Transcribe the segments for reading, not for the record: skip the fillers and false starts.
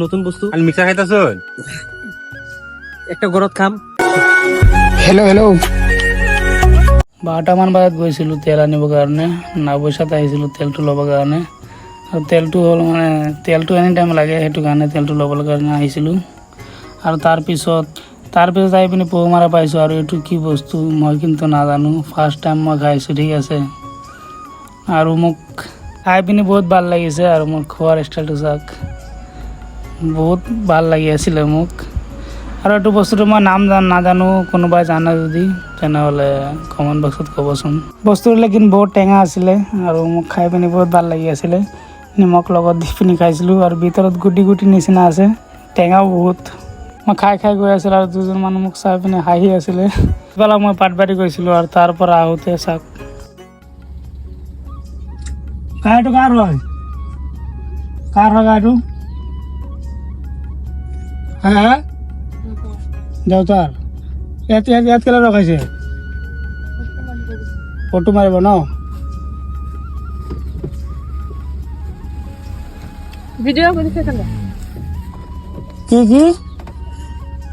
নতুন বস্তু R mixer খাইতাছ একটা ঘৰত খাম। হেল্ল' 12টামান বজাত গৈছিলোঁ তেল আনিবৰ কাৰণে, নাৱবৈচাত আহিছিলোঁ তেলটো ল'বৰ কাৰণে। আৰু তেলটো হ'ল মানে তেলটো এনি টাইম লাগে, সেইটো কাৰণে তেলটো ল'বৰ কাৰণে আহিছিলোঁ। আৰু তাৰপিছত আহি পিনি পহুমাৰা পাইছোঁ। আৰু এইটো কি বস্তু মই কিন্তু নাজানো, ফাৰ্ষ্ট টাইম মই খাইছোঁ, ঠিক আছে। আৰু মোক খাই পিনি বহুত ভাল লাগিছে। আৰু মোৰ খোৱাৰ ষ্টাইলটো চাওক, বহুত ভাল লাগি আছিলে মোক। আৰু এইটো বস্তুটো মই নাম নাজানো, কোনোবাই জানে যদি তেনেহ'লে কমেণ্ট বক্সত ক'বচোন। বস্তুটো লেকিন বহুত টেঙা আছিলে আৰু মোক খাই পিনি বহুত ভাল লাগি আছিলে। নিমখ লগত দি পিনি খাইছিলোঁ আৰু ভিতৰত গুটি গুটি নিচিনা আছে, টেঙাও বহুত। মই খাই গৈ আছিলোঁ আৰু দুজন মানুহ মোক চাই পিনি হাঁহি আছিলে। ইফালে মই পাটবাৰী গৈছিলোঁ আৰু তাৰ পৰা আহোঁতে চাওক, গাড়ীটো কাৰ হয় গাড়ীটো? হা দেউতাৰ। ইয়াত কেলে ৰখাইছে? ফটো মাৰিব ন? ভিডিঅ' কৰিছে কেনে?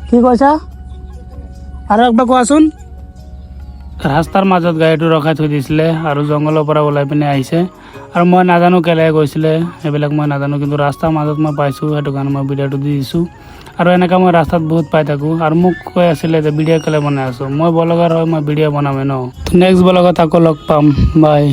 কি কৈছা আৰু একবাৰ কোৱাচোন। ৰাস্তাৰ মাজত গাড়ীটো ৰখাই থৈ দিছিলে আৰু জংঘলৰ পৰা ওলাই পিনে আহিছে। আৰু মই নাজানো কেলে গৈছিলে, সেইবিলাক মই নাজানো, কিন্তু ৰাস্তাৰ মাজত মই পাইছোঁ, সেইটো কাৰণে মই ভিডিঅ'টো দি দিছোঁ। আৰু এনেকৈ মই ৰাস্তাত বহুত পাই থাকোঁ। আৰু মোক কৈ আছিলে যে ভিডিঅ' কেলে বনাই আছোঁ। মই ব্লগাৰ হয়, মই ভিডিঅ' বনামেই ন। নেক্সট ব্লগত আকৌ লগ পাম, বাই।